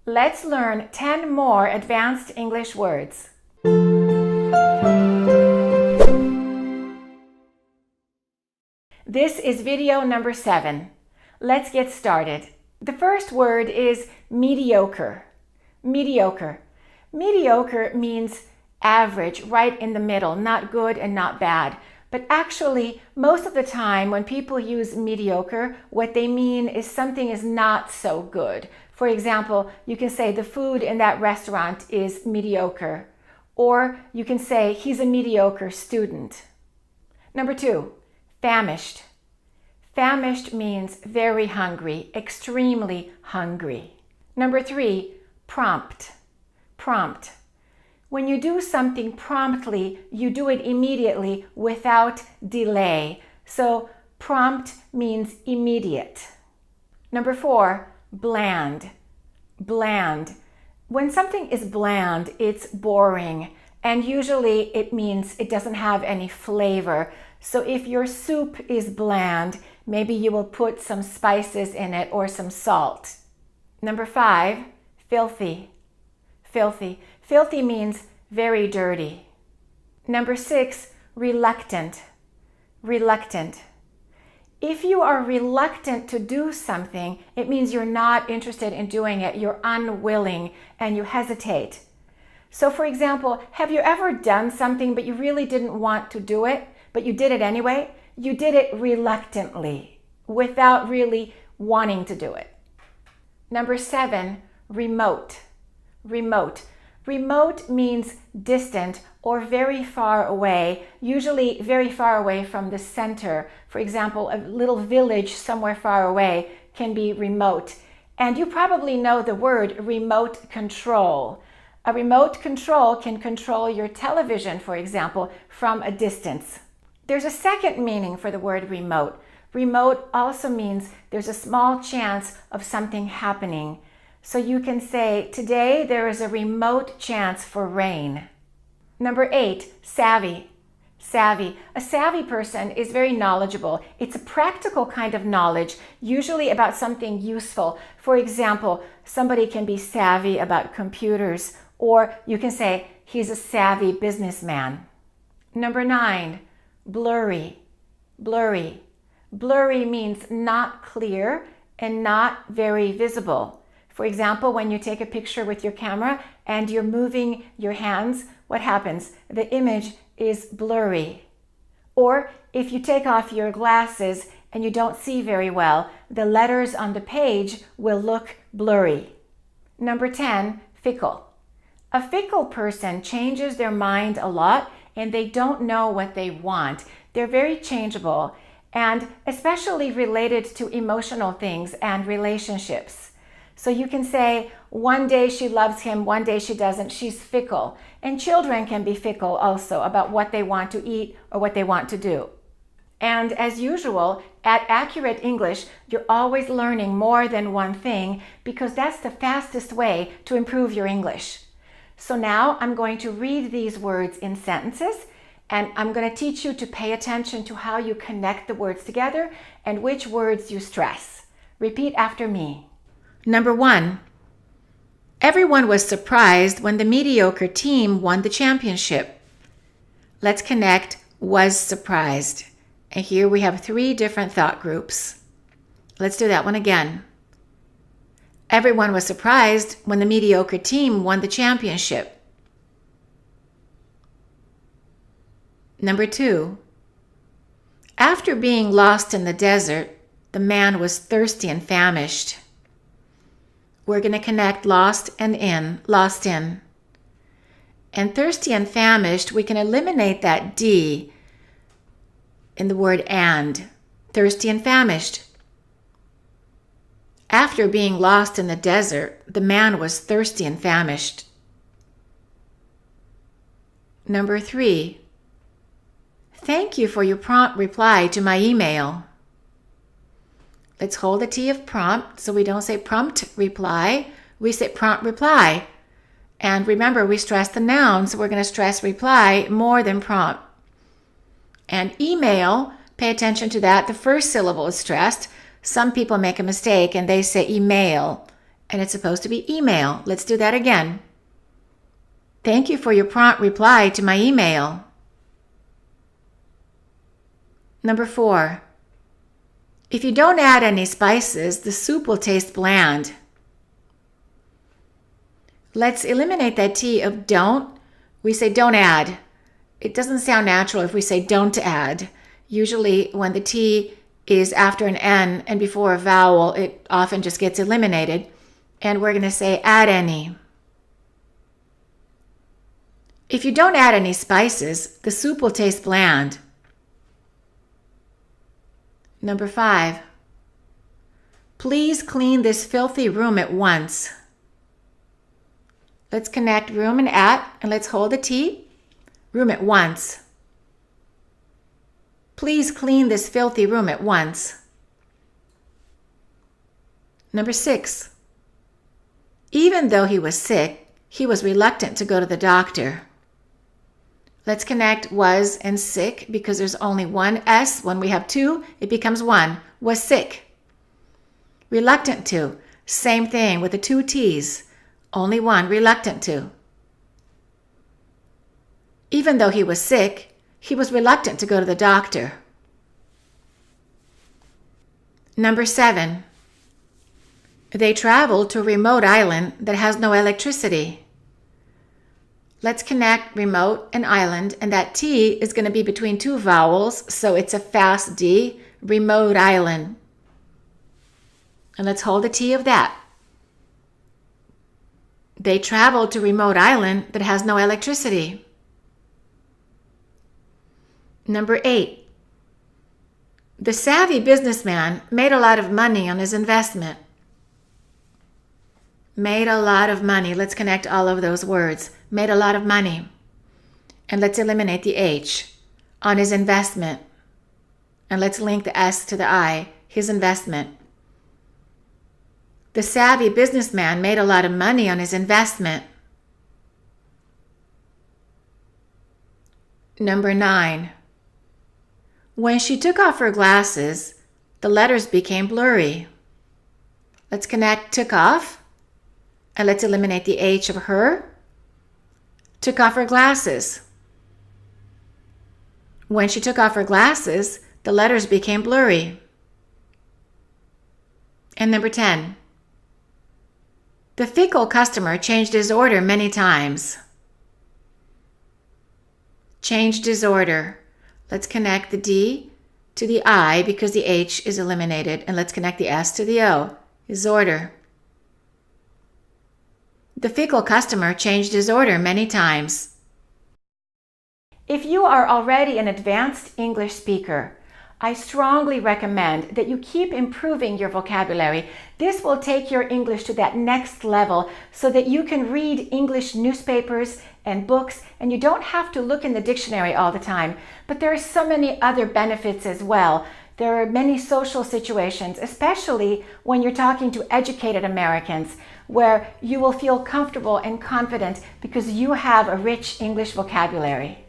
Let's learn 10 more advanced English words. This is video number 7. Let's get started. The first word is mediocre. Mediocre. Mediocre means average, right in the middle, not good and not bad. But actually, most of the time when people use mediocre, what they mean is something is not so good. For example, you can say the food in that restaurant is mediocre. Or you can say he's a mediocre student. Number 2, famished. Famished means very hungry, extremely hungry. Number 3, prompt. Prompt. When you do something promptly, you do it immediately without delay. So prompt means immediate. Number 4, bland. Bland. When something is bland, it's boring. And usually it means it doesn't have any flavor. So if your soup is bland, maybe you will put some spices in it or some salt. Number 5, filthy. Filthy. Filthy means very dirty. Number 6, reluctant. Reluctant. If you are reluctant to do something, it means you're not interested in doing it. You're unwilling and you hesitate. So for example, have you ever done something but you really didn't want to do it, but you did it anyway? You did it reluctantly, without really wanting to do it. Number 7, remote. Remote. Remote means distant or very far away, usually very far away from the center. For example, a little village somewhere far away can be remote. And you probably know the word remote control. A remote control can control your television, for example, from a distance. There's a second meaning for the word remote. Remote also means there's a small chance of something happening. So you can say, today there is a remote chance for rain. Number 8, savvy. Savvy. A savvy person is very knowledgeable. It's a practical kind of knowledge, usually about something useful. For example, somebody can be savvy about computers, or you can say he's a savvy businessman. Number 9, blurry. Blurry. Blurry means not clear and not very visible. For example, when you take a picture with your camera and you're moving your hands, what happens? The image is blurry. Or if you take off your glasses and you don't see very well, the letters on the page will look blurry. Number 10, fickle. A fickle person changes their mind a lot and they don't know what they want. They're very changeable and especially related to emotional things and relationships. So you can say, one day she loves him, one day she doesn't. She's fickle. And children can be fickle also about what they want to eat or what they want to do. And as usual, at Accurate English, you're always learning more than one thing because that's the fastest way to improve your English. So now I'm going to read these words in sentences and I'm going to teach you to pay attention to how you connect the words together and which words you stress. Repeat after me. Number 1, everyone was surprised when the mediocre team won the championship. Let's connect was surprised. And here we have 3 different thought groups. Let's do that one again. Everyone was surprised when the mediocre team won the championship. Number 2, after being lost in the desert, the man was thirsty and famished. We're going to connect lost and in, lost in. And thirsty and famished, we can eliminate that D in the word and. Thirsty and famished. After being lost in the desert, the man was thirsty and famished. Number 3, thank you for your prompt reply to my email. Let's hold the T of prompt so we don't say prompt reply, we say prompt reply. And remember, we stress the noun, so we're going to stress reply more than prompt. And email, pay attention to that. The first syllable is stressed. Some people make a mistake and they say email. and it's supposed to be email. Let's do that again. Thank you for your prompt reply to my email. Number 4. If you don't add any spices, the soup will taste bland. Let's eliminate that T of don't. We say don't add. It doesn't sound natural if we say don't add. Usually when the T is after an N and before a vowel, it often just gets eliminated. And we're going to say add any. If you don't add any spices, the soup will taste bland. Number 5. Please clean this filthy room at once. Let's connect room and at, and let's hold the T. Room at once. Please clean this filthy room at once. Number 6. Even though he was sick, he was reluctant to go to the doctor. Let's connect was and sick because there's only one S. When we have two, it becomes one. Was sick. Reluctant to. Same thing with the two T's. Only one, reluctant to. Even though he was sick, he was reluctant to go to the doctor. Number 7. They traveled to a remote island that has no electricity. Let's connect remote and island, and that T is going to be between two vowels, so it's a fast D, remote island. And let's hold the T of that. They traveled to a remote island that has no electricity. Number 8. The savvy businessman made a lot of money on his investment. Made a lot of money. Let's connect all of those words. Made a lot of money. And let's eliminate the H. On his investment. And let's link the S to the I. His investment. The savvy businessman made a lot of money on his investment. Number 9. When she took off her glasses, the letters became blurry. Let's connect took off. And let's eliminate the H of her. Took off her glasses. When she took off her glasses, the letters became blurry. And number 10. The fickle customer changed his order many times. Changed his order. Let's connect the D to the I because the H is eliminated. And let's connect the S to the O. His order. The fickle customer changed his order many times. If you are already an advanced English speaker, I strongly recommend that you keep improving your vocabulary. This will take your English to that next level so that you can read English newspapers and books, and you don't have to look in the dictionary all the time. But there are so many other benefits as well. There are many social situations, especially when you're talking to educated Americans, where you will feel comfortable and confident because you have a rich English vocabulary.